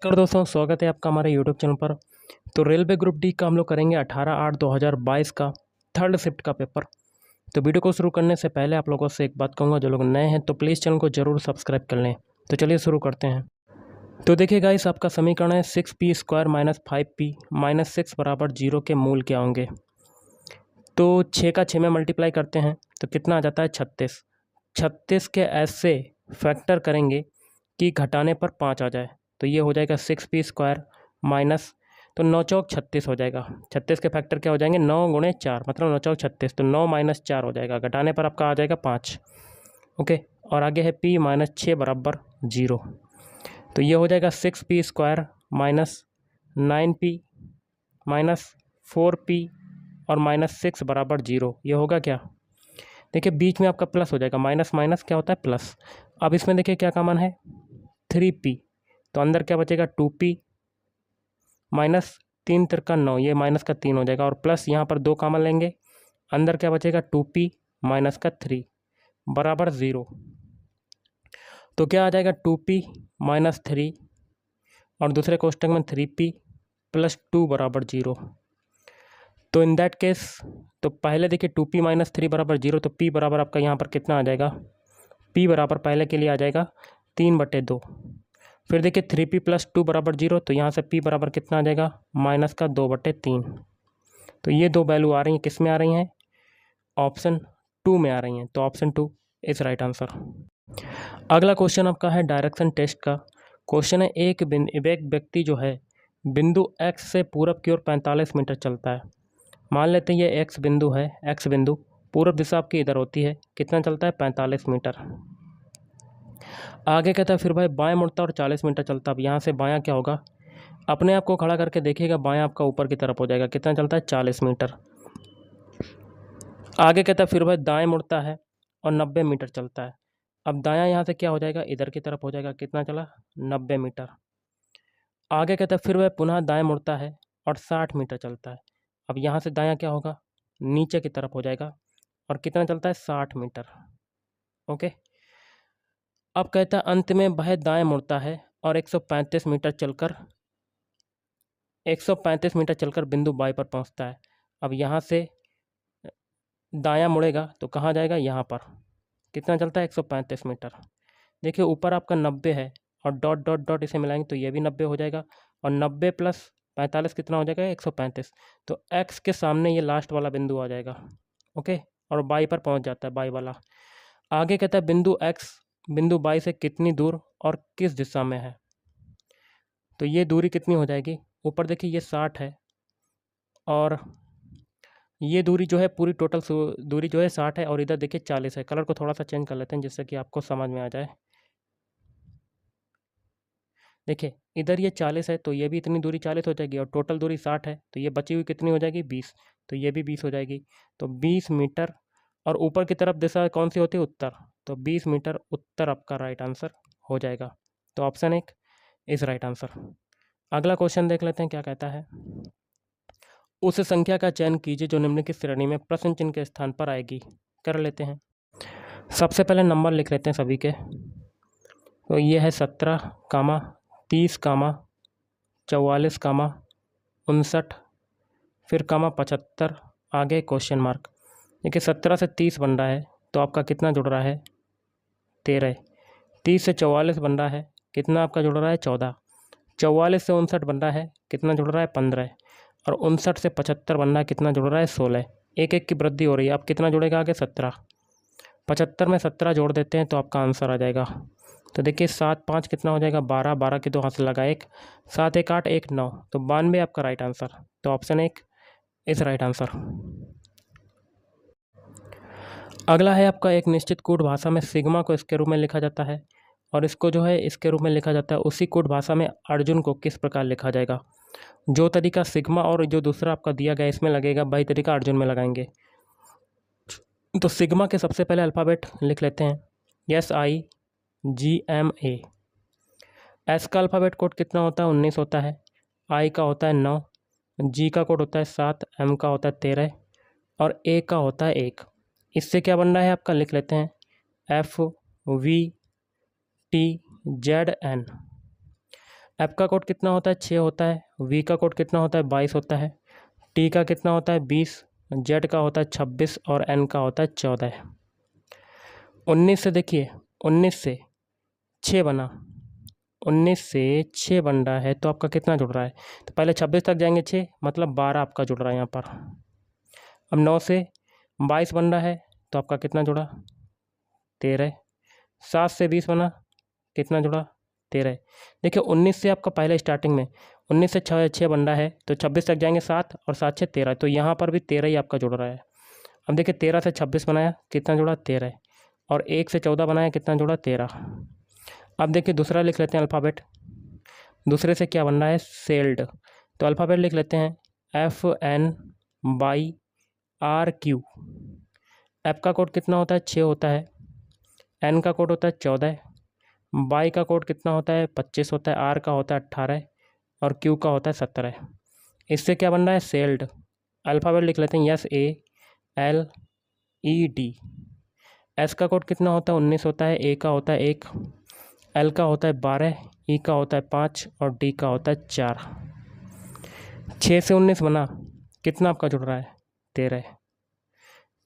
नमस्कार दोस्तों, स्वागत है आपका हमारे यूट्यूब चैनल पर। तो रेलवे ग्रुप डी का हम लोग करेंगे 18/8/2022 का थर्ड शिफ्ट का पेपर। तो वीडियो को शुरू करने से पहले आप लोगों से एक बात कहूँगा, जो लोग नए हैं तो प्लीज़ चैनल को ज़रूर सब्सक्राइब कर लें। तो चलिए शुरू करते हैं। तो देखिए गाइस, आपका समीकरण है 6p² - 5p - 6 बराबर 0 के मूल क्या होंगे। तो 6 का 6 में मल्टीप्लाई करते हैं तो कितना आ जाता है 36। 36 के ऐसे फैक्टर करेंगे कि घटाने पर 5 आ जाए। तो ये हो जाएगा 6p² माइनस, तो 9 चौक 36 हो जाएगा। 36 के फैक्टर क्या हो जाएंगे, 9 × 4 मतलब 9 चौक 36, तो 9 - 4 हो जाएगा। घटाने पर आपका आ जाएगा 5। ओके, और आगे है p - 6 बराबर 0। तो ये हो जाएगा 6p² - 9p - 4p और -6 बराबर 0। ये होगा क्या, देखिए बीच में आपका प्लस हो जाएगा। माइनस माइनस क्या होता है, प्लस। अब इसमें देखिए क्या कॉमन है, 3p, तो अंदर क्या बचेगा 2p माइनस 3 तिरका 9, ये माइनस का 3 हो जाएगा। और प्लस यहाँ पर 2 कॉमन लेंगे, अंदर क्या बचेगा 2p माइनस का 3 बराबर 0। तो क्या आ जाएगा 2p - 3 और दूसरे कोष्टक में 3p + 2 बराबर 0। तो इन दैट केस, तो पहले देखिए 2p - 3 बराबर 0, तो p बराबर आपका यहाँ पर कितना आ जाएगा, p बराबर पहले के लिए आ जाएगा 3/2। फिर देखिए 3p + 2 बराबर 0, तो यहाँ से p बराबर कितना आ जाएगा, -2/3। तो ये दो वैल्यू आ रही हैं, किस में आ रही हैं, ऑप्शन 2 में आ रही हैं। तो ऑप्शन 2 इज राइट आंसर। अगला क्वेश्चन आपका है डायरेक्शन टेस्ट का। क्वेश्चन है एक व्यक्ति जो है बिंदु x से पूरब की ओर 45 मीटर चलता है। मान लेते हैं ये x बिंदु है, x बिंदु पूर्व दिशा आपकी इधर होती है, कितना चलता है 45 मीटर। आगे कहता है फिर भाई बाएं मुड़ता है और 40 मीटर चलता है। अब यहाँ से बायां क्या होगा, अपने आप को खड़ा करके देखिएगा, बायां आपका ऊपर की तरफ हो जाएगा, कितना चलता है 40 मीटर। आगे कहता है फिर भाई दाएं मुड़ता है और 90 मीटर चलता है। अब दायां यहाँ से क्या हो जाएगा, इधर की तरफ हो जाएगा, कितना चला 90 मीटर। आगे कहता है फिर वह पुनः दाएं मुड़ता है और 60 मीटर चलता है। अब यहाँ से दायां क्या होगा, नीचे की तरफ हो जाएगा और कितना चलता है 60 मीटर। ओके, अब कहता है अंत में वह दाएं मुड़ता है और 135 मीटर चलकर बिंदु बाई पर पहुंचता है। अब यहाँ से दायां मुड़ेगा तो कहाँ जाएगा, यहाँ पर कितना चलता है 135 मीटर। देखिए ऊपर आपका 90 है और डॉट डॉट डॉट इसे मिलाएंगे तो ये भी 90 हो जाएगा, और 90 + 45 कितना हो जाएगा 135। तो x के सामने ये लास्ट वाला बिंदु आ जाएगा। ओके, और बाई पर पहुंच जाता है, बाई वाला। आगे कहता है बिंदु x बिंदु बाई से कितनी दूर और किस दिशा में है। तो ये दूरी कितनी हो जाएगी, ऊपर देखिए ये 60 है और ये दूरी जो है पूरी टोटल दूरी जो है 60 है, और इधर देखिए 40 है। कलर को थोड़ा सा चेंज कर लेते हैं जिससे कि आपको समझ में आ जाए। देखिए इधर ये 40 है तो ये भी इतनी दूरी 40 हो जाएगी, और टोटल दूरी 60 है तो ये बची हुई कितनी हो जाएगी 20, तो ये भी 20 हो जाएगी। तो 20 मीटर, और ऊपर की तरफ दिशा कौन सी होती है, उत्तर, तो 20 मीटर उत्तर आपका राइट आंसर हो जाएगा। तो ऑप्शन 1 इज राइट आंसर। अगला क्वेश्चन देख लेते हैं क्या कहता है। उस संख्या का चयन कीजिए जो निम्नलिखित श्रेणी में प्रश्न चिन्ह के स्थान पर आएगी। कर लेते हैं, सबसे पहले नंबर लिख लेते हैं सभी के। तो ये है 17, 30, 44, 59, फिर 75, आगे क्वेश्चन मार्क। देखिए 17 से 30 बन रहा है तो आपका कितना जुड़ रहा है 13। 30 से 44 बन रहा है, कितना आपका जुड़ रहा है 14। 44 से 59 बन रहा है, कितना जुड़ रहा है 15। और 59 से 75 बन रहा है, कितना जुड़ रहा है 16। एक एक की वृद्धि हो रही है। अब कितना जुड़ेगा आगे 17। 75 में 17 जोड़ देते हैं तो आपका आंसर आ जाएगा। तो देखिए 7 5 कितना हो जाएगा 12, 12 के 2 हाथ से लगा 1, 7 1 8 1 9, तो 92 आपका राइट आंसर। तो ऑप्शन 1 इज राइट आंसर। अगला है आपका एक निश्चित कोड भाषा में सिग्मा को इसके रूप में लिखा जाता है, और इसको जो है इसके रूप में लिखा जाता है। उसी कोड भाषा में अर्जुन को किस प्रकार लिखा जाएगा। जो तरीका सिग्मा और जो दूसरा आपका दिया गया इसमें लगेगा, वही तरीका अर्जुन में लगाएंगे। तो सिग्मा के सबसे पहले अल्फ़ाबेट लिख लेते हैं, SIGMA। एस का अल्फ़ाबेट कोड कितना होता है 19 होता है, आई का होता है 9, जी का कोड होता है 7, एम का होता है 13 और ए का होता है 1। इससे क्या बन रहा है आपका, लिख लेते हैं FVTZN। एफ का कोड कितना होता है 6 होता है, वी का कोड कितना होता है 22 होता है, टी का कितना होता है 20, जेड का होता है 26 और एन का होता है 14। 19 से देखिए 19 से 6 बना, 19 से 6 बन रहा है तो आपका कितना जुड़ रहा है, तो पहले 26 तक जाएंगे 6 मतलब 12 आपका जुड़ रहा है यहाँ पर। अब 9 से 22 बन रहा है तो आपका कितना जुड़ा 13। 7 से 20 बना, कितना जुड़ा 13। देखिए 19 से आपका पहले स्टार्टिंग में 19 से 6 बन रहा है तो 26 तक जाएंगे 7 और 7 6 13, तो यहाँ पर भी 13 ही आपका जुड़ रहा है। अब देखिए 13 से 26 बनाया कितना जुड़ा 13, और 1 से 14 बनाया कितना जुड़ा 13। अब देखिए दूसरा लिख लेते हैं अल्फ़ाबेट, दूसरे से क्या बन रहा है सेल्ड, तो अल्फ़ाबेट लिख लेते हैं FNYRQ। एफ का कोड कितना होता है 6 होता है, एन का कोड होता है 14, वाई का कोड कितना होता है 25 होता है, आर का होता है 18 और क्यू का होता है 17। इससे क्या बन रहा है सेल्ड। अल्फ़ाबेट लिख लेते हैं SALED। एस का कोड कितना होता है 19 होता है, ए का होता है 1, एल का होता है 12, ई का होता है 5 और डी का होता है 4। 6 से 19 बना, कितना आपका जुड़ रहा है 13।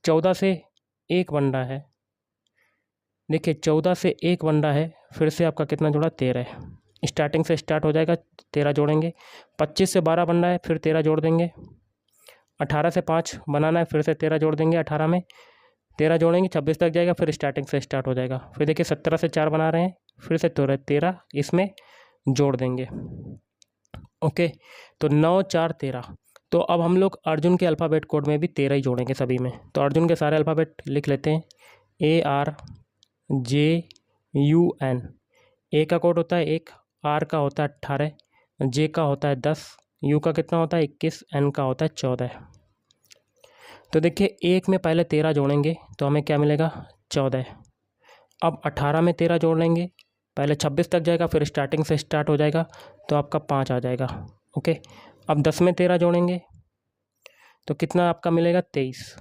14 से 1 बन रहा है, देखिए 14 से 1 बन रहा है, फिर से आपका कितना जुड़ा 13। स्टार्टिंग से स्टार्ट हो जाएगा 13 जोड़ेंगे। 25 से 12 बन रहा है, फिर 13 जोड़ देंगे। 18 से 5 बनाना है, फिर से 13 जोड़ देंगे। 18 में 13 जोड़ेंगे, 26 तक जाएगा, फिर स्टार्टिंग से स्टार्ट हो जाएगा। फिर देखिए 17 से 4 बना रहे हैं, फिर से 13 इसमें जोड़ देंगे। ओके, तो 9 4 13। तो अब हम लोग अर्जुन के अल्फ़ाबेट कोड में भी 13 ही जोड़ेंगे सभी में। तो अर्जुन के सारे अल्फ़ाबेट लिख लेते हैं ARJUN। ए का कोड होता है 1, आर का होता है 18, जे का होता है 10, यू का कितना होता है 21, एन का होता है 14। तो देखिए 1 में पहले 13 जोड़ेंगे तो हमें क्या मिलेगा 14। अब 18 में 13 जोड़ लेंगे, पहले 26 तक जाएगा, फिर स्टार्टिंग से स्टार्ट हो जाएगा तो आपका 5 आ जाएगा। ओके, अब 10 में 13 जोड़ेंगे तो कितना आपका मिलेगा 23।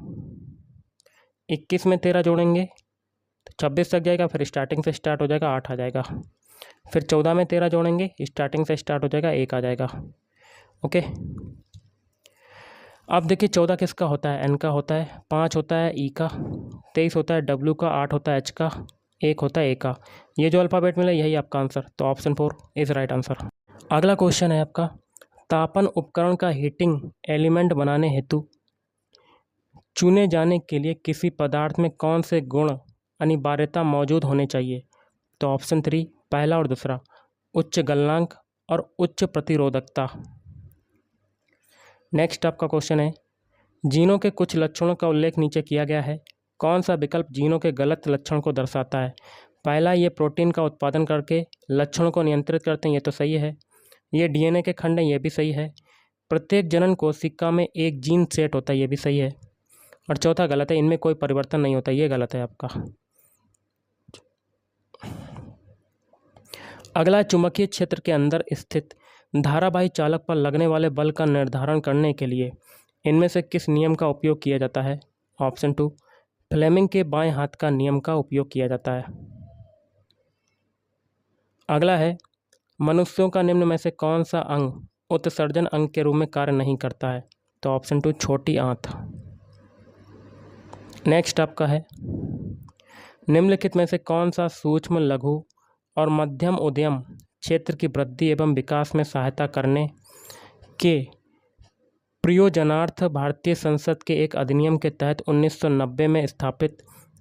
21 में 13 जोड़ेंगे तो 26 तक जाएगा, फिर स्टार्टिंग से स्टार्ट हो जाएगा 8 आ जाएगा। फिर 14 में 13 जोड़ेंगे, स्टार्टिंग से स्टार्ट हो जाएगा 1 आ जाएगा। ओके, अब देखिए 14 किसका होता है, एन का होता है, 5 होता है ई का, 23 होता है डब्ल्यू का, 8 होता है एच का, 1 होता है ए का। ये जो अल्फ़ाबेट मिला यही आपका आंसर, तो ऑप्शन 4 इज़ राइट आंसर। अगला क्वेश्चन है आपका, तापन उपकरण का हीटिंग एलिमेंट बनाने हेतु चुने जाने के लिए किसी पदार्थ में कौन से गुण अनिवार्यता मौजूद होने चाहिए, तो ऑप्शन 3 पहला और दूसरा, उच्च गलनांक और उच्च प्रतिरोधकता। नेक्स्ट आपका क्वेश्चन है, जीनों के कुछ लक्षणों का उल्लेख नीचे किया गया है, कौन सा विकल्प जीनों के गलत लक्षण को दर्शाता है। पहला, ये प्रोटीन का उत्पादन करके लक्षणों को नियंत्रित करते हैं, ये तो सही है। ये डीएनए के खंड हैं, ये भी सही है। प्रत्येक जनन कोशिका में एक जीन सेट होता है, ये भी सही है। और चौथा गलत है, इनमें कोई परिवर्तन नहीं होता, ये गलत है आपका। अगला, चुंबकीय क्षेत्र के अंदर स्थित धारावाही चालक पर लगने वाले बल का निर्धारण करने के लिए इनमें से किस नियम का उपयोग किया जाता है। ऑप्शन 2 फ्लेमिंग के बाएं हाथ का नियम का उपयोग किया जाता है। अगला है, मनुष्यों का निम्न में से कौन सा अंग उत्सर्जन अंग के रूप में कार्य नहीं करता है, तो ऑप्शन 2 छोटी आंत। नेक्स्ट आपका है, निम्नलिखित में से कौन सा सूक्ष्म, लघु और मध्यम उद्यम क्षेत्र की वृद्धि एवं विकास में सहायता करने के प्रयोजनार्थ भारतीय संसद के एक अधिनियम के तहत 1990 में स्थापित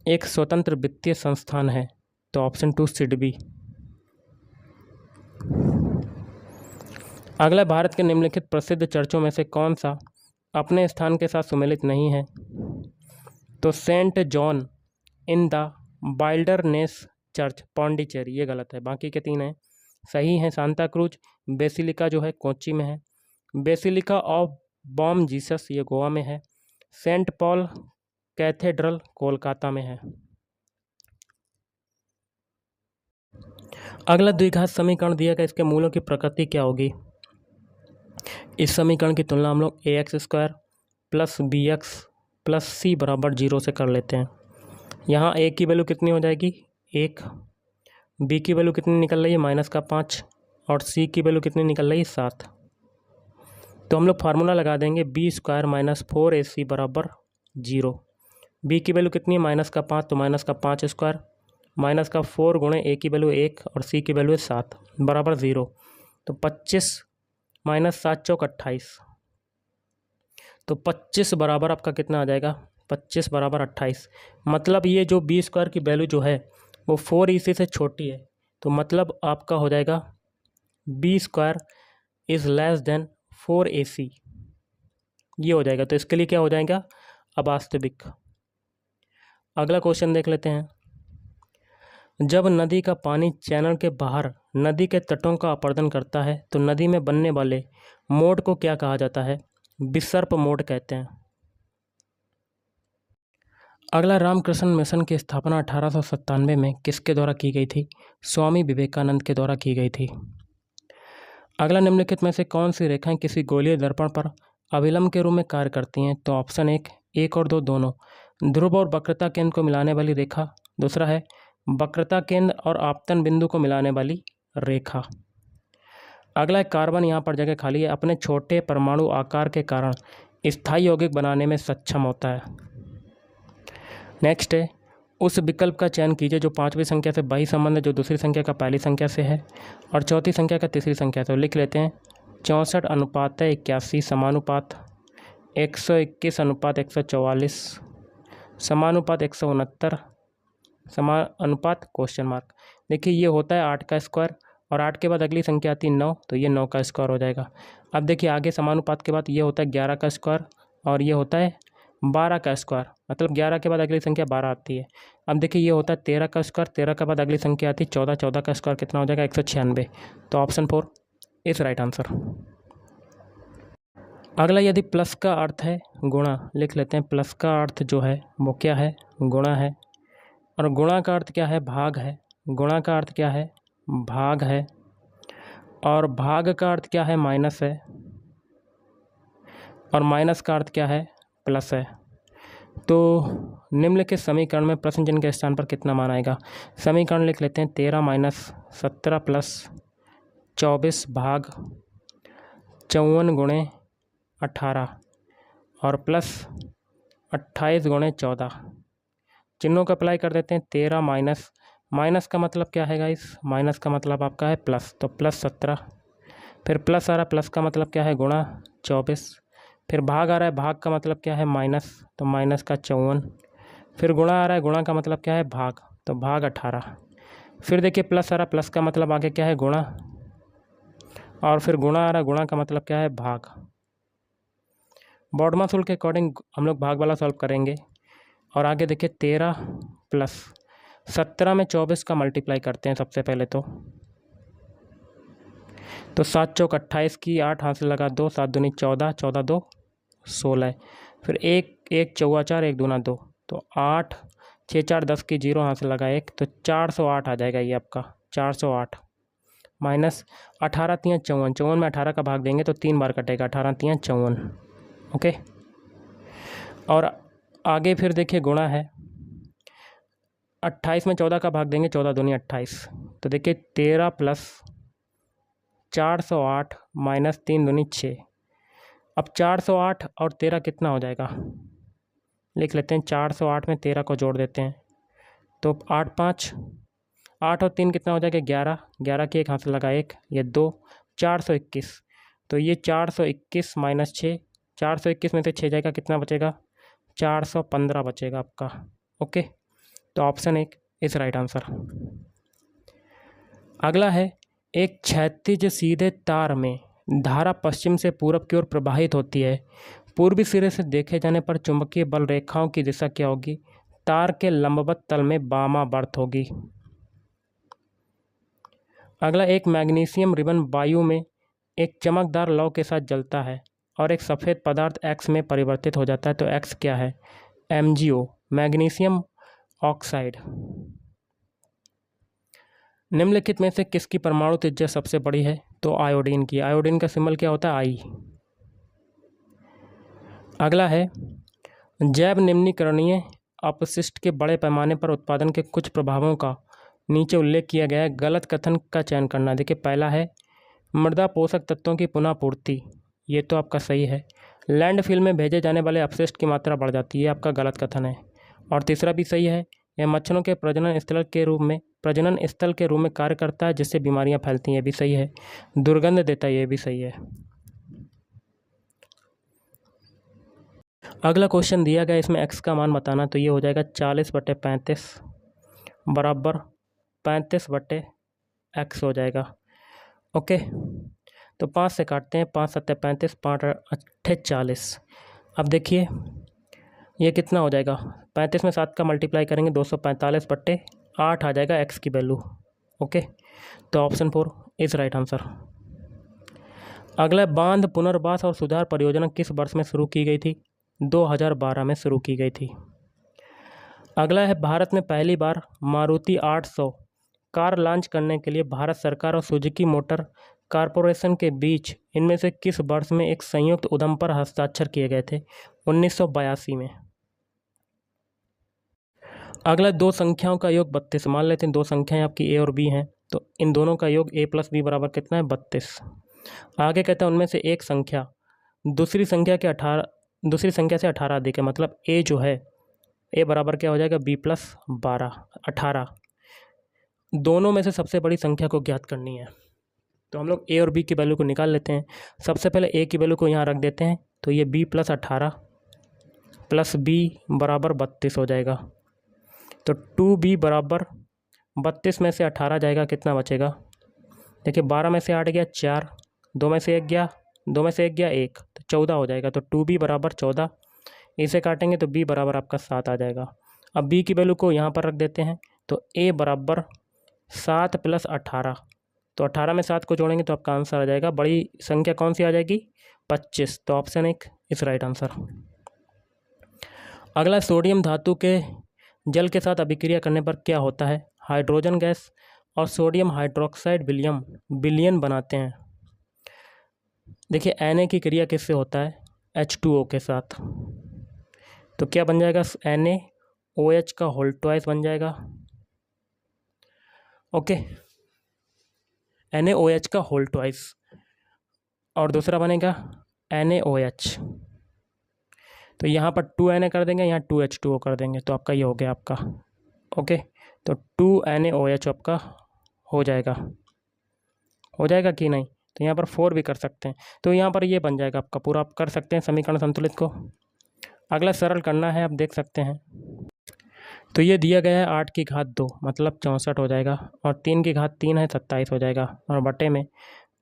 एक स्वतंत्र वित्तीय संस्थान है, तो ऑप्शन 2 सिडबी। अगला, भारत के निम्नलिखित प्रसिद्ध चर्चों में से कौन सा अपने स्थान के साथ सुमेलित नहीं है, तो Saint John in the wilderness church Pondicherry, ये गलत है। बाकी के 3 हैं सही हैं। सांता क्रूज बेसिलिका जो है कोच्चि में है, बेसिलिका ऑफ बॉम जीसस ये गोवा में है, सेंट पॉल कैथेड्रल कोलकाता में है। अगला, द्विघात समीकरण दिया गया, इसके मूलों की प्रकृति क्या होगी। इस समीकरण की तुलना हम लोग ax² + bx + c = 0 से कर लेते हैं। यहाँ a की वैल्यू कितनी हो जाएगी 1, b की वैल्यू कितनी निकल रही है -5 और सी की वैल्यू कितनी निकल रही है 7। तो हम लोग फार्मूला लगा देंगे b² माइनस 4ac बराबर 0। b की वैल्यू कितनी है -5, तो -5² -4 गुणे a की वैल्यू 1 और c की वैल्यू है 7 बराबर 0। तो 25 -7 चौक 28। तो 25 बराबर आपका कितना आ जाएगा, 25 बराबर 28। मतलब ये जो b² की वैल्यू जो है वो 4ac से छोटी है, तो मतलब आपका हो जाएगा b² is less than 4ac, ये हो जाएगा। तो इसके लिए क्या हो जाएगा, अवास्तविक। अगला क्वेश्चन देख लेते हैं। जब नदी का पानी चैनल के बाहर नदी के तटों का अपरदन करता है तो नदी में बनने वाले मोड़ को क्या कहा जाता है, विसर्प मोड़ कहते हैं। अगला, रामकृष्ण मिशन की स्थापना 1897 में किसके द्वारा की गई थी, स्वामी विवेकानंद के द्वारा की गई थी। अगला, निम्नलिखित में से कौन सी रेखाएं किसी गोलीय दर्पण पर अभिलंब के रूप में कार्य करती हैं, तो ऑप्शन 1 और 2 दोनों। ध्रुव और वक्रता केंद्र को मिलाने वाली रेखा। दूसरा है वक्रता केंद्र और आपतन बिंदु को मिलाने वाली रेखा। अगला, कार्बन यहाँ पर जगह खाली है, अपने छोटे परमाणु आकार के कारण स्थायी यौगिक बनाने में सक्षम होता है। नेक्स्ट है, उस विकल्प का चयन कीजिए जो 5वीं संख्या से वही संबंध है जो दूसरी संख्या का पहली संख्या से है और चौथी संख्या का तीसरी संख्या से। लिख लेते हैं 64:81 समानुपात 121 अनुपात 144 समानुपात 169 समानुपात क्वेश्चन मार्क। देखिए ये होता है 8 का स्क्वायर और 8 के बाद अगली संख्या आती है 9, तो ये 9 का स्क्वायर हो जाएगा। अब देखिए आगे समानुपात के बाद ये होता है 11 का स्क्वायर और ये होता है 12 का स्क्वायर, मतलब 11 के बाद अगली संख्या 12 आती है। अब देखिए ये होता है 13 का स्क्वायर, 13 के बाद अगली संख्या आती है 14, 14 का स्क्वायर कितना हो जाएगा 196। तो ऑप्शन 4 इज राइट आंसर। अगला, यदि प्लस का अर्थ है गुणा, लिख लेते हैं प्लस का अर्थ जो है वो क्या है, गुणा है, और गुणा का अर्थ क्या है, भाग है। गुणा का अर्थ क्या है, भाग है, और भाग का अर्थ क्या है, माइनस है, और माइनस का अर्थ क्या है, प्लस है। तो निम्नलिखित समीकरण में प्रश्न चिन्ह के स्थान पर कितना मान आएगा। समीकरण लिख लेते हैं 13 - 17 + 24 भाग 54 गुणे 18 और प्लस 28 गुणे 14। चिन्हों को अप्लाई कर देते हैं। 13 माइनस का मतलब क्या है गाइस, माइनस का मतलब आपका है प्लस, तो +17, फिर प्लस आ रहा है, प्लस का मतलब क्या है गुणा 24, फिर भाग आ रहा है, भाग का मतलब क्या है माइनस, तो माइनस का 54, फिर गुणा आ रहा है, गुणा का मतलब क्या है भाग, तो भाग 18, फिर देखिए प्लस आ रहा है, प्लस का मतलब आगे क्या है गुणा, और फिर गुणा आ रहा है, गुणा का मतलब क्या है भाग। बॉडमास रूल के अकॉर्डिंग हम लोग भाग वाला सॉल्व करेंगे। और आगे देखिए 13 + 17 में 24 का मल्टीप्लाई करते हैं सबसे पहले तो 7 चौक 28 की 8 हाथ से लगा 2, 7 दूनी 14, 14 2 16, फिर 1 चौवा 4, 1 दूना 2, तो 8 6 4 10 की 0 हाथ से लगा 1, तो 408 आ जाएगा ये आपका 408 माइनस 18 3 54, 54 में 18 का भाग देंगे तो 3 बार कटेगा, 18 3 54। ओके, और आगे फिर देखिए गुणा है, 28 में 14 का भाग देंगे, 14 दूनी 28, तो देखिए 13 + 408 माइनस 3 दूनी 6। अब 408 और 13 कितना हो जाएगा, लिख लेते हैं 408 में 13 को जोड़ देते हैं, तो 8 5 8 और 3 कितना हो जाएगा 11, 11 की 1 हाथ से लगा 1, ये 2, 421, तो ये 421 माइनस 6, 421 में से 6 जाएगा, कितना बचेगा 415 बचेगा आपका। ओके, तो ऑप्शन 1 इज राइट आंसर। अगला है, एक क्षैतिज सीधे तार में धारा पश्चिम से पूरब की ओर प्रवाहित होती है, पूर्वी सिरे से देखे जाने पर चुंबकीय बल रेखाओं की दिशा क्या होगी, तार के लंबवत तल में वामावर्त होगी। अगला, एक मैग्नीशियम रिबन वायु में एक चमकदार लौ के साथ जलता है और एक सफ़ेद पदार्थ X में परिवर्तित हो जाता है, तो X क्या है, MgO मैग्नीशियम ऑक्साइड। निम्नलिखित में से किसकी परमाणु त्रिज्या सबसे बड़ी है, तो आयोडीन की। आयोडीन का सिंबल क्या होता है, आई। अगला है, जैव निम्नीकरणीय अपशिष्ट के बड़े पैमाने पर उत्पादन के कुछ प्रभावों का नीचे उल्लेख किया गया है, गलत कथन का चयन करना। देखिए पहला है मृदा पोषक तत्वों की पुनः पूर्ति, ये तो आपका सही है। लैंडफिल में भेजे जाने वाले अपशिष्ट की मात्रा बढ़ जाती है, ये आपका गलत कथन है। और तीसरा भी सही है, यह मच्छरों के प्रजनन स्थल के रूप में कार्य करता है, जिससे बीमारियां फैलती हैं, ये भी सही है। दुर्गंध देता है, ये भी सही है। अगला क्वेश्चन दिया गया, इसमें x का मान बताना, तो ये हो जाएगा 40/35 बराबर 35/x हो जाएगा। ओके, तो 5 से काटते हैं, 5 7 35, 5 8 40। अब देखिए ये कितना हो जाएगा, 35 में 7 का मल्टीप्लाई करेंगे 245/8 आ जाएगा x की वैल्यू। ओके, तो ऑप्शन 4 इज राइट आंसर। अगला, बांध पुनर्वास और सुधार परियोजना किस वर्ष में शुरू की गई थी? 2012 में शुरू की गई थी। अगला है, भारत में पहली बार मारुति 800 कार लॉन्च करने के लिए भारत सरकार और सुजुकी मोटर कॉरपोरेशन के बीच इनमें से किस वर्ष में एक संयुक्त उद्यम पर हस्ताक्षर किए गए थे? 1982 में। अगला, दो संख्याओं का योग 32। मान लेते हैं दो संख्याएं आपकी ए और बी हैं, तो इन दोनों का योग a + b बराबर कितना है? 32। आगे कहते हैं उनमें से एक संख्या दूसरी संख्या से 18 अधिक है, मतलब a जो है a बराबर क्या हो जाएगा? b + 12 18। दोनों में से सबसे बड़ी संख्या को ज्ञात करनी है, तो हम लोग a और b की वैल्यू को निकाल लेते हैं। सबसे पहले a की वैल्यू को यहाँ रख देते हैं, तो ये b + 18 + b बराबर 32 हो जाएगा। तो 2b बराबर 32 में से 18 जाएगा, कितना बचेगा? देखिए 12 में से 8 गया 4, 2 में से 1 गया 1, तो 14 हो जाएगा। तो 2b बराबर 14, इसे काटेंगे तो b बराबर आपका 7 आ जाएगा। अब b की वैल्यू को यहाँ पर रख देते हैं, तो a बराबर 7 + 18, तो 18 में 7 को जोड़ेंगे तो आपका आंसर आ जाएगा, बड़ी संख्या कौन सी आ जाएगी? 25। तो ऑप्शन 1 इस राइट आंसर। अगला, सोडियम धातु के जल के साथ अभिक्रिया करने पर क्या होता है? हाइड्रोजन गैस और सोडियम हाइड्रोक्साइड विलयन बनाते हैं। देखिए Na की क्रिया किससे होता है? H2O के साथ, तो क्या बन जाएगा? NaOH का होल ट्वाइस बन जाएगा। ओके, NaOH का होल ट्वाइस, और दूसरा बनेगा NaOH, तो यहाँ पर 2Na कर देंगे, यहाँ 2H2O कर देंगे, तो आपका ये हो गया आपका। ओके, तो 2NaOH आपका हो जाएगा कि नहीं? तो यहाँ पर 4 भी कर सकते हैं, तो यहाँ पर ये बन जाएगा आपका पूरा। आप कर सकते हैं समीकरण संतुलित को। अगला सरल करना है, आप देख सकते हैं, तो ये दिया गया है 8 की घात 2 मतलब 64 हो जाएगा, और 3 की घात 3 है 27 हो जाएगा, और बटे में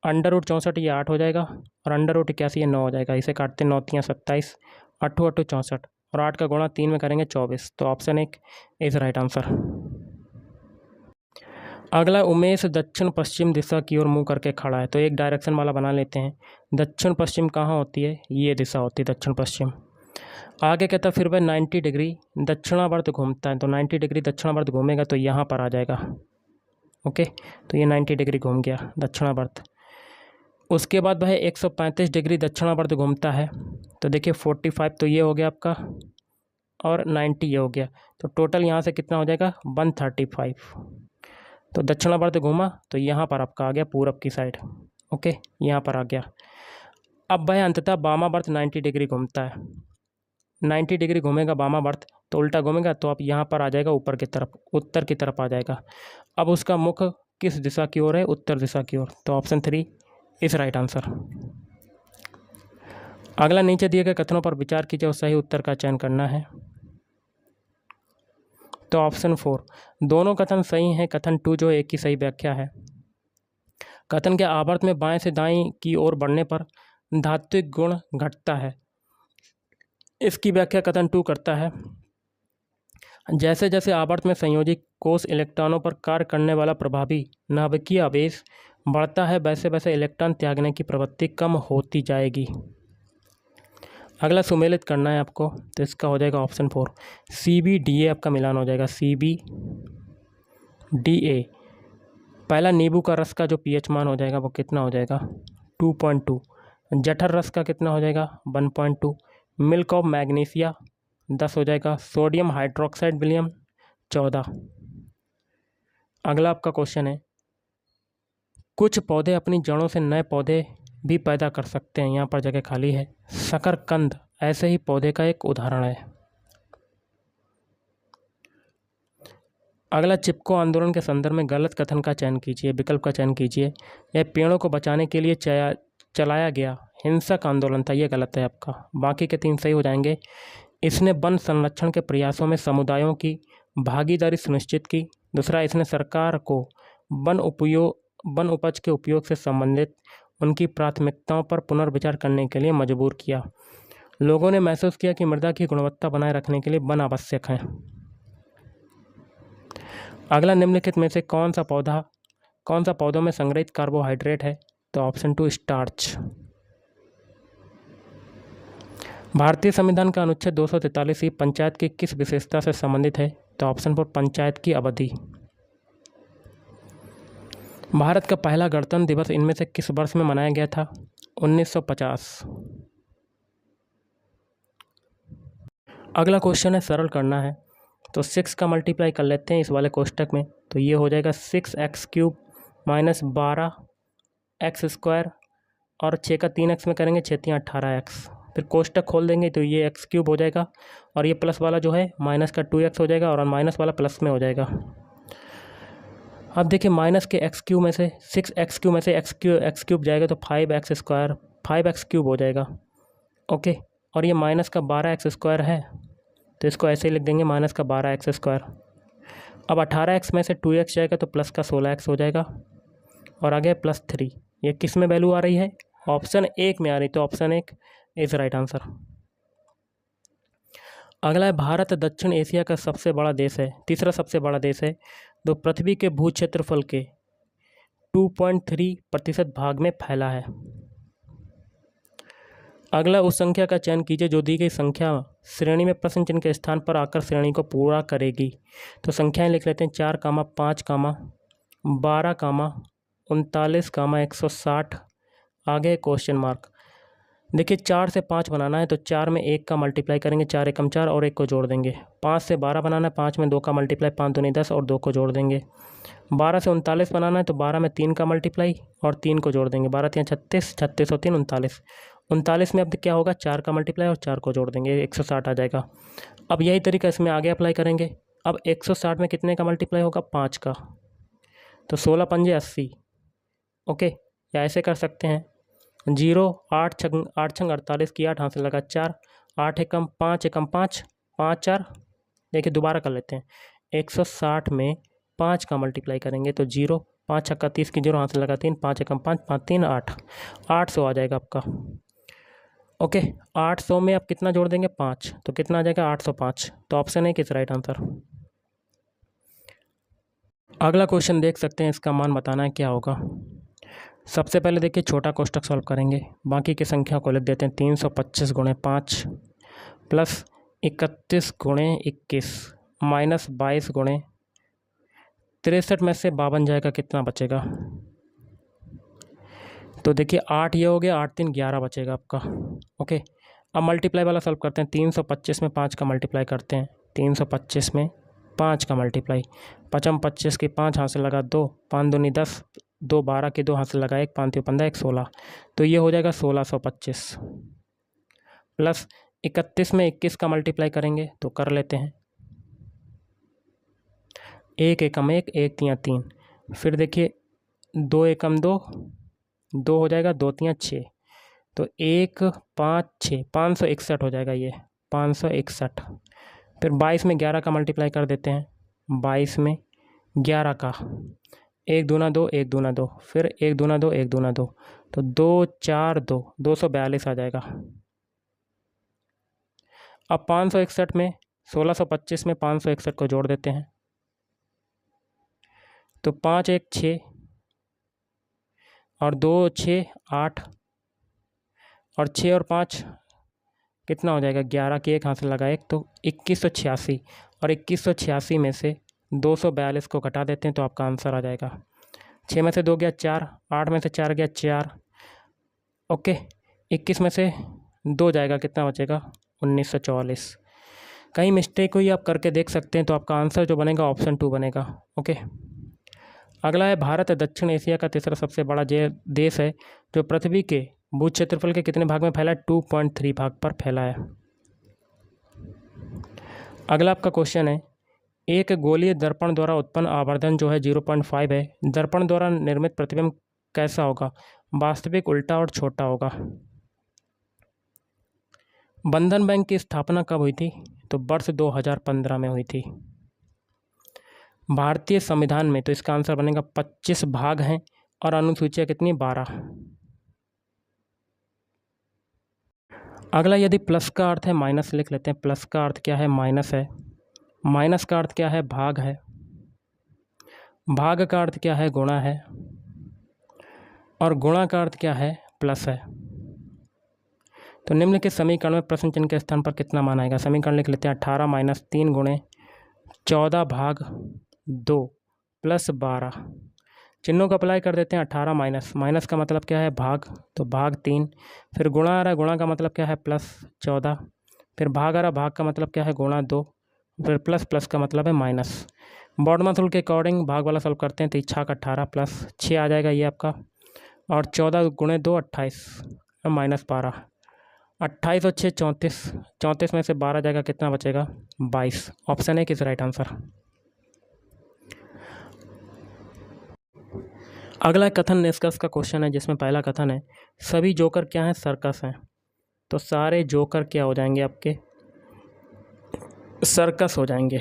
√64 ये 8 हो जाएगा, और √81 ये 9 हो जाएगा। इसे काटते 9 × 27, 8 × 8 64, और 8 का गुणा 3 में करेंगे 24, तो ऑप्शन 1 इज राइट आंसर। अगला, उमेश दक्षिण पश्चिम दिशा की ओर मुंह करके खड़ा है, तो एक डायरेक्शन वाला बना लेते हैं। दक्षिण पश्चिम कहाँ होती है? ये दिशा होती है दक्षिण पश्चिम। आगे कहता है फिर वह 90 डिग्री दक्षिणावर्त घूमता है, तो 90 डिग्री दक्षिणावर्त घूमेगा तो यहाँ पर आ जाएगा। ओके, तो ये 90 डिग्री घूम गया दक्षिणावर्त। उसके बाद वह 135 डिग्री दक्षिणावर्त घूमता है, तो देखिए 45 तो ये हो गया आपका, और 90 ये हो गया, तो टोटल यहाँ से कितना हो जाएगा? 135। तो दक्षिणावर्त घूमा तो यहाँ पर आपका आ गया पूरब की साइड। ओके, यहाँ पर आ गया। अब वह अंततः वामावर्त 90 डिग्री घूमता है, 90 डिग्री घूमेगा वामावर्त, तो उल्टा घूमेगा तो आप यहाँ पर आ जाएगा ऊपर की तरफ, उत्तर की तरफ आ जाएगा। अब उसका मुख किस दिशा की ओर है? उत्तर दिशा की ओर, तो ऑप्शन 3 इस राइट आंसर। अगला, नीचे दिए गए कथनों पर विचार कीजिए और सही उत्तर का चयन करना है, तो ऑप्शन 4 दोनों कथन सही हैं। कथन 2 जो एक की सही व्याख्या है। कथन के आवर्त में बाएं से दाएं की ओर बढ़ने पर धात्विक गुण घटता है, इसकी व्याख्या कथन 2 करता है। जैसे जैसे आवर्त में संयोजी कोष इलेक्ट्रॉनों पर कार्य करने वाला प्रभावी नाभिकीय आवेश बढ़ता है, वैसे वैसे इलेक्ट्रॉन त्यागने की प्रवृत्ति कम होती जाएगी। अगला, सुमेलित करना है आपको, तो इसका हो जाएगा ऑप्शन 4 CBDA आपका मिलान हो जाएगा। CBDA, पहला नींबू का रस का जो pH मान हो जाएगा वो कितना हो जाएगा? 2.2। जठर रस का कितना हो जाएगा? 1.2। मिल्क ऑफ मैग्नीशिया 10 हो जाएगा। सोडियम हाइड्रोक्साइड विलयन 14। अगला आपका क्वेश्चन है, कुछ पौधे अपनी जड़ों से नए पौधे भी पैदा कर सकते हैं। यहाँ पर जगह खाली है। शकरकंद ऐसे ही पौधे का एक उदाहरण है। अगला, चिपको आंदोलन के संदर्भ में गलत कथन का चयन कीजिए, विकल्प का चयन कीजिए। यह पेड़ों को बचाने के लिए चलाया गया हिंसक आंदोलन था, ये गलत है आपका। बाकी के 3 सही हो जाएंगे। इसने वन संरक्षण के प्रयासों में समुदायों की भागीदारी सुनिश्चित की। दूसरा, इसने सरकार को वन उपज के उपयोग से संबंधित उनकी प्राथमिकताओं पर पुनर्विचार करने के लिए मजबूर किया। लोगों ने महसूस किया कि मृदा की गुणवत्ता बनाए रखने के लिए वन आवश्यक है। अगला, निम्नलिखित में से कौन सा पौधों में संग्रहित कार्बोहाइड्रेट है? तो ऑप्शन 2 स्टार्च। भारतीय संविधान का अनुच्छेद 243 पंचायत की किस विशेषता से संबंधित है? तो ऑप्शन 4 पंचायत की अवधि। भारत का पहला गणतंत्र दिवस इनमें से किस वर्ष में मनाया गया था? 1950। अगला क्वेश्चन है, सरल करना है तो 6 का मल्टीप्लाई कर लेते हैं इस वाले कोष्टक में। तो ये हो जाएगा 6x³ माइनस 12x² और 6 का 3x में करेंगे 6 × 18x। फिर कोष्टक खोल देंगे तो ये x³ हो जाएगा और ये प्लस वाला जो है माइनस का 2x हो जाएगा और माइनस वाला प्लस में हो जाएगा। अब देखिए, माइनस के x³ में से 6x³ में से x³ जाएगा तो 5x² हो जाएगा। ओके, और ये माइनस का 12x² है तो इसको ऐसे ही लिख देंगे, माइनस का 12x²। अब 18x में से 2x जाएगा तो प्लस का 16x हो जाएगा और आगे +3। ये किस में वैल्यू आ रही है? ऑप्शन 1 में आ रही, तो ऑप्शन 1 इज राइट आंसर। अगला है, भारत दक्षिण एशिया का सबसे बड़ा देश है, तीसरा सबसे बड़ा देश है, जो पृथ्वी के भू क्षेत्रफल के 2.3% भाग में फैला है। अगला, उस संख्या का चयन कीजिए जो दी गई संख्या श्रेणी में प्रश्न चिन्ह के स्थान पर आकर श्रेणी को पूरा करेगी। तो संख्याएं लिख लेते हैं, 4, 5, 12, 39, 160, आगे क्वेश्चन मार्क। देखिए, 4 से 5 बनाना है तो 4 में 1 का मल्टीप्लाई करेंगे, 4 एकम 4 और 1 को जोड़ देंगे। 5 से 12 बनाना है, 5 में 2 का मल्टीप्लाई, 5 दूनी 10 और 2 को जोड़ देंगे। 12 से 39 बनाना है तो 12 में 3 का मल्टीप्लाई और 3 को जोड़ देंगे। 12 × 36, 36 और 3 39। 39 में अब क्या होगा, 4 का मल्टीप्लाई और 4 को जोड़ देंगे, 160 आ जाएगा। अब यही तरीका इसमें आगे अप्लाई करेंगे। अब 160 में कितने का मल्टीप्लाई होगा? 5 का, तो 16 × 5 = 80। ओके, या ऐसे कर सकते हैं 0, 8 छंग 48 की 8 हाथ से लगा 4, 8 एकम 5 एकम 5, 5 4। देखिए, दोबारा कर लेते हैं। 160 में 5 का मल्टीप्लाई करेंगे तो 0, 5 छक्का 30 की 0 हाथ से लगा 3, 5 एकम 5, 5 3 8, 800 आ जाएगा आपका। ओके, 800 में आप कितना जोड़ देंगे? 5, तो कितना आ जाएगा? 805। तो ऑप्शन है किस राइट आंसर। अगला क्वेश्चन देख सकते हैं, इसका मान बताना है क्या होगा। सबसे पहले देखिए, छोटा कोष्टक सॉल्व करेंगे, बाकी की संख्या को लिख देते हैं। 325 × 5 प्लस 31 × 21 माइनस 22 × 63 में से 52 जाएगा, कितना बचेगा? तो देखिए, 8 ये हो गया, 8 3 11 बचेगा आपका। ओके, अब मल्टीप्लाई वाला सॉल्व करते हैं। 325 में 5 का मल्टीप्लाई करते हैं। 325 में 5 का मल्टीप्लाई, 5 25 की 5 हाथ से लगा 2, 5 दूनी 10, 2 12 की 2 हाथ से लगा 1, 5 3 15, 1 16। तो ये हो जाएगा 1625 प्लस 31 में 21 का मल्टीप्लाई करेंगे तो कर लेते हैं। 1 एकम 1, 1 3 3। फिर देखिए, 2 एकम 2, 2 हो जाएगा, 2 3 6, तो 1 5 6, 561 हो जाएगा ये, 561। फिर 22 में 11 का मल्टीप्लाई कर देते हैं। 22 में 11 का 1 दूना 2, 1 दूना 2, फिर 1 दूना 2, 1 दूना 2, तो 2 4 2, 242 आ जाएगा। अब 561 में 1625 में 561 को जोड़ देते हैं तो 5 1 6 और 2 6 8 और 6 और 5 कितना हो जाएगा? 11 की 1 हाथ से लगा 1, तो 2186 और 2186 में से 242 को घटा देते हैं तो आपका आंसर आ जाएगा। 6 में से 2 गया 4, 8 में से 4 गया 4। ओके, 21 में से 2 जाएगा, कितना बचेगा? 1944। कहीं मिस्टेक हुई आप करके देख सकते हैं, तो आपका आंसर जो बनेगा ऑप्शन 2 बनेगा। ओके, अगला है भारत दक्षिण एशिया का तीसरा सबसे बड़ा देश है जो पृथ्वी के भू क्षेत्रफल के कितने भाग में फैला है? 2.3 भाग पर फैला है। अगला आपका क्वेश्चन है, एक गोलीय दर्पण द्वारा उत्पन्न आवर्धन जो है 0.5 है, दर्पण द्वारा निर्मित प्रतिबिंब कैसा होगा? वास्तविक, उल्टा और छोटा होगा। बंधन बैंक की स्थापना कब हुई थी? तो वर्ष 2015 में हुई थी। भारतीय संविधान में, तो इसका आंसर बनेगा 25 भाग हैं और अनुसूचियाँ कितनी? 12। अगला, यदि प्लस का अर्थ है माइनस लिख लेते हैं। प्लस का अर्थ क्या है? माइनस है। माइनस का अर्थ क्या है? भाग है। भाग का अर्थ क्या है? गुणा है। और गुणा का अर्थ क्या है? प्लस है। तो निम्नलिखित समीकरण में प्रश्न चिन्ह के स्थान पर कितना मान आएगा? समीकरण लिख लेते हैं। 18 माइनस 3 गुणे 14 भाग 2 प्लस 12। चिन्हों को अप्लाई कर देते हैं। 18 माइनस, माइनस का मतलब क्या है? भाग, तो भाग 3। फिर गुणा आ रहा है, गुणा का मतलब क्या है? प्लस 14। फिर भाग आ रहा, भाग का मतलब क्या है? गुणा 2। फिर प्लस, प्लस का मतलब है माइनस। बॉडमथ रूल के अकॉर्डिंग भाग वाला सॉल्व करते हैं तो 18 प्लस 6 आ जाएगा ये आपका, और 14 गुणे 2 28 माइनस 12। 28 और 6 34, 34 में से 12 जाएगा, कितना बचेगा? 22। ऑप्शन ए किस राइट आंसर। अगला कथन निष्कर्ष का क्वेश्चन है जिसमें पहला कथन है, सभी जोकर क्या हैं? सर्कस हैं। तो सारे जोकर क्या हो जाएंगे? आपके सर्कस हो जाएंगे।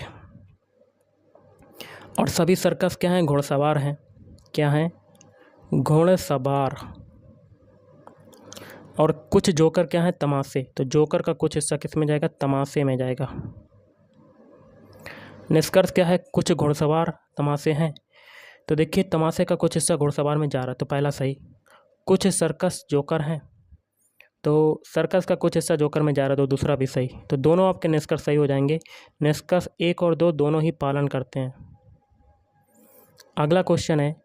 और सभी सर्कस क्या हैं? घोड़सवार हैं। क्या हैं? घोड़सवार। और कुछ जोकर क्या हैं? तमाशे। तो जोकर का कुछ हिस्सा किस में जाएगा? तमाशे में जाएगा। निष्कर्ष क्या है? कुछ घोड़सवार तमाशे हैं। तो देखिए, तमाशे का कुछ हिस्सा घोड़सवार में जा रहा है, तो पहला सही। कुछ सर्कस जोकर हैं, तो सर्कस का कुछ हिस्सा जोकर में जा रहा है, तो दूसरा भी सही। तो दोनों आपके निष्कर्ष सही हो जाएंगे। निष्कर्ष 1 और 2 दोनों ही पालन करते हैं। अगला क्वेश्चन है,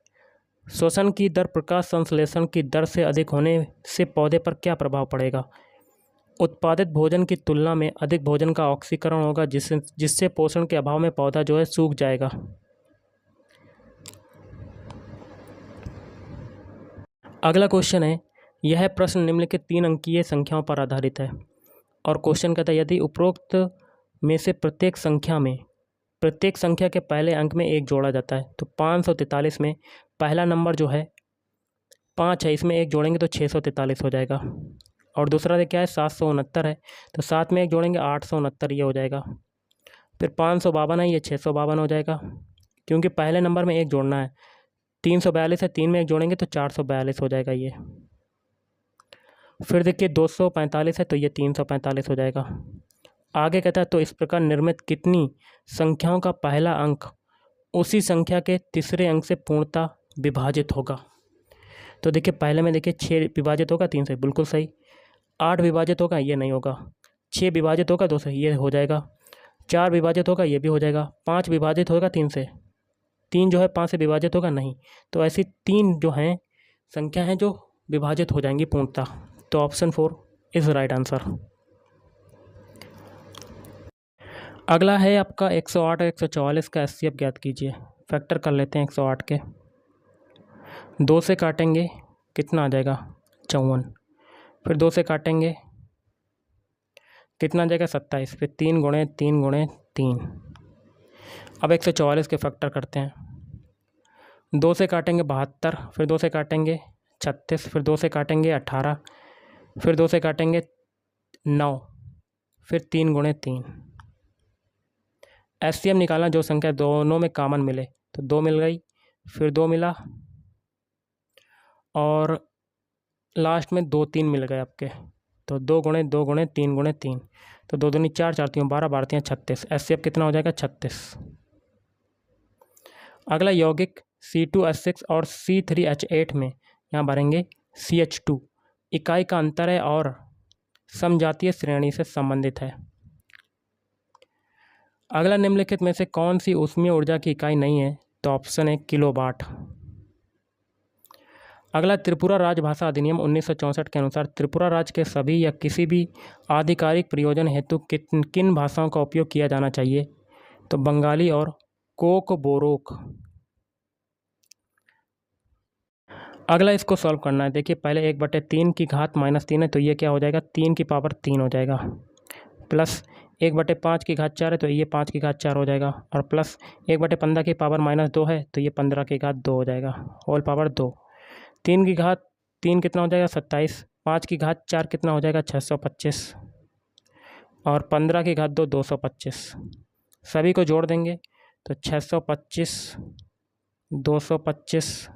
श्वसन की दर प्रकाश संश्लेषण की दर से अधिक होने से पौधे पर क्या प्रभाव पड़ेगा? उत्पादित भोजन की तुलना में अधिक भोजन का ऑक्सीकरण होगा, जिससे पोषण के अभाव में पौधा जो है सूख जाएगा। अगला क्वेश्चन है, यह प्रश्न निम्नलिखित 3 अंकीय संख्याओं पर आधारित है। और क्वेश्चन कहता है, यदि उपरोक्त में से प्रत्येक संख्या के पहले अंक में 1 जोड़ा जाता है, तो 543 में पहला नंबर जो है 5 है, इसमें 1 जोड़ेंगे तो 643 हो जाएगा। और दूसरा क्या है? 769 है, तो 7 में 1 जोड़ेंगे 869, ये हो जाएगा। फिर 552 है, ये 652 हो जाएगा, क्योंकि पहले नंबर में 1 जोड़ना है। 342 है, 3 में 1 जोड़ेंगे तो 442 हो जाएगा ये। फिर देखिए 245 है, तो ये 345 हो जाएगा। आगे कहता है, तो इस प्रकार निर्मित कितनी संख्याओं का पहला अंक उसी संख्या के तीसरे अंक से पूर्णतः विभाजित होगा? तो देखिए पहले में देखिए 6 विभाजित होगा 3 से, बिल्कुल सही। 8 विभाजित होगा, ये नहीं होगा। 6 विभाजित होगा 2 से, ये हो जाएगा। 4 विभाजित होगा, ये भी हो जाएगा। 5 विभाजित होगा 3 से, 3 जो है 5 से विभाजित होगा, नहीं। तो ऐसी 3 जो हैं संख्या हैं जो विभाजित हो जाएंगी पूर्णतः। तो ऑप्शन 4 इज राइट आंसर। अगला है आपका 108 और 144 का एचसीएफ ज्ञात कीजिए। फैक्टर कर लेते हैं 108 के। 2 से काटेंगे, कितना आ जाएगा? 54। फिर 2 से काटेंगे, कितना आ जाएगा? 27। फिर 3 गुणे 3 गुणे 3। अब 144 के फैक्टर करते हैं। 2 से काटेंगे 72, फिर 2 से काटेंगे 36, फिर 2 से काटेंगे 18, फिर 2 से काटेंगे 9, फिर 3 गुणे 3। एचसीएफ निकालना, जो संख्या दोनों में कॉमन मिले, तो 2 मिल गई, फिर 2 मिला, और लास्ट में 2 3 मिल गए आपके। तो 2 गुणे 2 गुणे 3 गुणे 3, तो 2 दूनी 4, 4 3 12, 12 3 36। एचसीएफ कितना हो जाएगा? 36। अगला यौगिक C2H6 और C3H8 में यहाँ भरेंगे CH2 इकाई का अंतर है और समजातीय श्रेणी से संबंधित है। अगला निम्नलिखित में से कौन सी ऊष्मीय ऊर्जा की इकाई नहीं है? तो ऑप्शन है किलोवाट। अगला, त्रिपुरा राजभाषा अधिनियम 1964 के अनुसार त्रिपुरा राज्य के सभी या किसी भी आधिकारिक प्रयोजन हेतु किन भाषाओं का उपयोग किया जाना चाहिए? तो बंगाली और कोकबोरोक। अगला इसको सॉल्व करना है। देखिए पहले 1/3 की घात -3 है तो ये क्या हो जाएगा, 3 की पावर 3 हो जाएगा, प्लस 1/5 की घात 4 है तो ये 5 की घात 4 हो जाएगा, और प्लस 1/15 की पावर -2 है तो ये 15 की घात 2 हो जाएगा, होल पावर 2। 3 की घात 3 कितना हो जाएगा 27, 5 की घात 4 कितना हो जाएगा 625, और 15 की घात 2 225। सभी को जोड़ देंगे तो 625, 225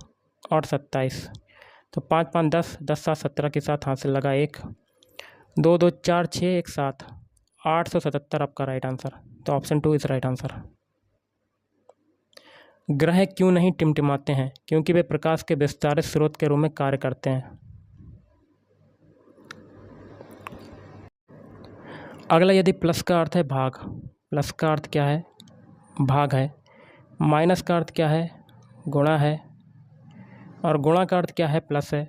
और 27, तो 5 5 10, 10 7 17 के साथ हाथ से लगा 1, 2 2 4 6 1 7, 877 आपका राइट आंसर। तो ऑप्शन 2 इज राइट आंसर। ग्रह क्यों नहीं टिमटिमाते हैं? क्योंकि वे प्रकाश के विस्तारित स्रोत के रूप में कार्य करते हैं। अगला, यदि प्लस का अर्थ है भाग, प्लस का अर्थ क्या है, भाग है, माइनस का अर्थ क्या है, गुणा है, और गुणा का अर्थ क्या है, प्लस है,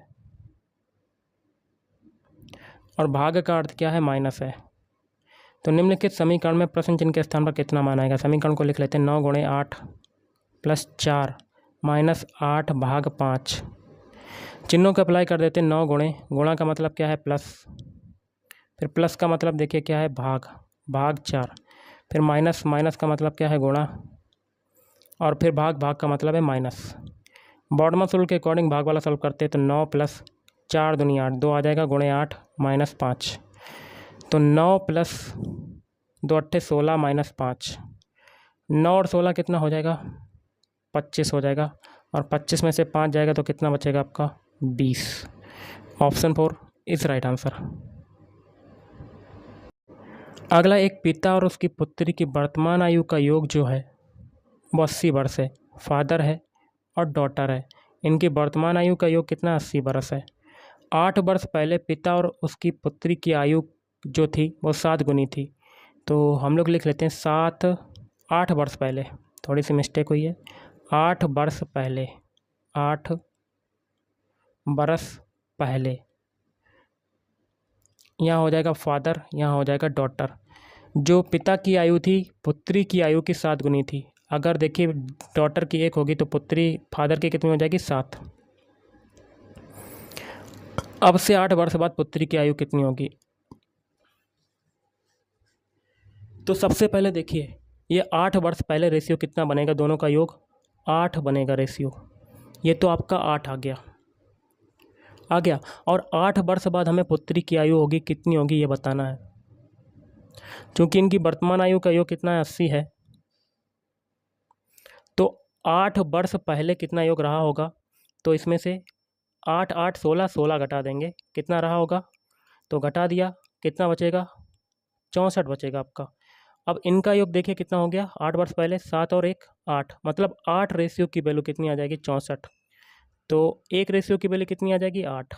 और भाग का अर्थ क्या है, माइनस है। तो निम्नलिखित समीकरण में प्रश्न चिन्ह के स्थान पर कितना मान आएगा? समीकरण को लिख लेते हैं, 9 × 8 + 4 -8 भाग 5। चिन्हों को अप्लाई कर देते हैं। 9 गुणा का मतलब क्या है, प्लस, फिर प्लस का मतलब देखिए क्या है, भाग 4, फिर माइनस का मतलब क्या है, गुणा, और फिर भाग का मतलब है माइनस। बॉडमस रूल के अकॉर्डिंग भाग वाला सॉल्व करते हैं तो 9 + 4 दूनी 8, 2 आ जाएगा, × 8 -5, तो 9 + 2 8 16 -5, 9 और 16 कितना हो जाएगा, 25 हो जाएगा, और 25 में से 5 जाएगा तो कितना बचेगा आपका, 20। Option 4 is right answer. अगला, एक पिता और उसकी पुत्री की वर्तमान आयु का योग जो है वो 80 वर्ष है। फादर है और डॉटर है, इनकी वर्तमान आयु का योग कितना, 80 वर्ष है। 8 वर्ष पहले पिता और उसकी पुत्री की आयु जो थी वो 7 गुनी थी, तो हम लोग लिख लेते हैं 8 वर्ष पहले, थोड़ी सी मिस्टेक हुई है, 8 वर्ष पहले, 8 वर्ष पहले, यहाँ हो जाएगा फादर, यहाँ हो जाएगा डॉटर। जो पिता की आयु थी पुत्री की आयु की 7 गुनी थी। अगर देखिए डॉटर की 1 होगी तो पुत्री फादर की कितनी हो जाएगी, 7। अब से 8 वर्ष बाद पुत्री की आयु कितनी होगी? तो सबसे पहले देखिए ये 8 वर्ष पहले रेशियो कितना बनेगा, दोनों का योग 8 बनेगा रेशियो, ये तो आपका 8 आ गया, और 8 वर्ष बाद हमें पुत्री की आयु होगी कितनी होगी ये बताना है। क्योंकि इनकी वर्तमान आयु का योग कितना है, 80 है, तो 8 वर्ष पहले कितना योग रहा होगा, तो इसमें से 8 8 16 16 घटा देंगे, कितना रहा होगा, तो घटा दिया, कितना बचेगा, 64 बचेगा आपका। अब इनका योग देखिए कितना हो गया, 8 वर्ष पहले 7 और 1 8, मतलब 8 रेशियो की वैल्यू कितनी आ जाएगी, 64। तो 1 रेशियो की वैल्यू कितनी आ जाएगी, 8।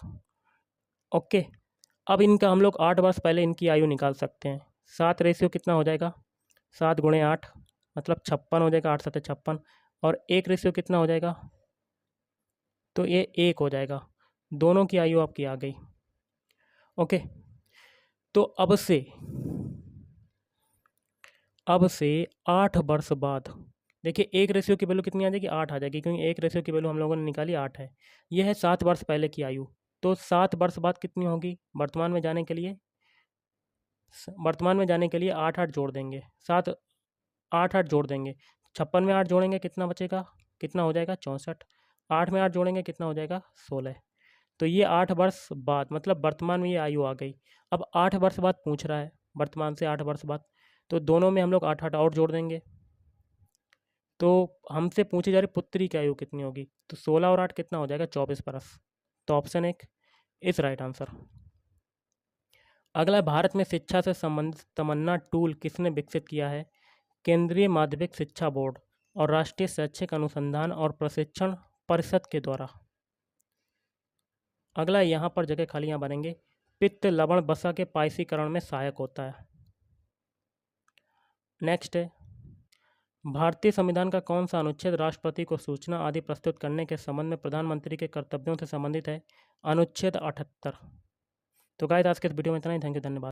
ओके, अब इनका हम लोग 8 वर्ष पहले इनकी आयु निकाल सकते हैं। 7 रेशियो कितना हो जाएगा, 7 × 8 मतलब 56 हो जाएगा, 8 7 56, और 1 रेशियो कितना हो जाएगा, तो ये 1 हो जाएगा। दोनों की आयु आपकी आ गई। ओके, तो अब से 8 वर्ष बाद देखिए 1 रेशियो की वैल्यू कितनी आ जाएगी, 8 आ जाएगी, क्योंकि 1 रेशियो की वैल्यू हम लोगों ने निकाली 8 है। यह है 7 वर्ष पहले की आयु, तो 7 वर्ष बाद कितनी होगी, वर्तमान में जाने के लिए 8 8 जोड़ देंगे, 7 8 8 जोड़ देंगे, 56 में 8 जोड़ेंगे कितना बचेगा, कितना हो जाएगा, 64। 8 में 8 जोड़ेंगे कितना हो जाएगा, 16। तो ये 8 वर्ष बाद मतलब वर्तमान में ये आयु आ गई। अब 8 वर्ष बाद पूछ रहा है, वर्तमान से 8 वर्ष बाद, तो दोनों में हम लोग 8 8 और जोड़ देंगे। तो हमसे पूछी जा रही पुत्री की आयु कितनी होगी, तो 16 और 8 कितना हो जाएगा, 24 वर्ष। तो ऑप्शन 1 इज राइट आंसर। अगला, भारत में शिक्षा से संबंधित तमन्ना टूल किसने विकसित किया है? केंद्रीय माध्यमिक शिक्षा बोर्ड और राष्ट्रीय शैक्षिक अनुसंधान और प्रशिक्षण परिषद के द्वारा। अगला, यहाँ पर जगह खालियाँ बनेंगे। पित्त लवण वसा के पायसीकरण में सहायक होता है। नेक्स्ट है, भारतीय संविधान का कौन सा अनुच्छेद राष्ट्रपति को सूचना आदि प्रस्तुत करने के संबंध में प्रधानमंत्री के कर्तव्यों से संबंधित है? अनुच्छेद 78। तो गाइस आज के इस वीडियो में इतना ही। थैंक यू, धन्यवाद।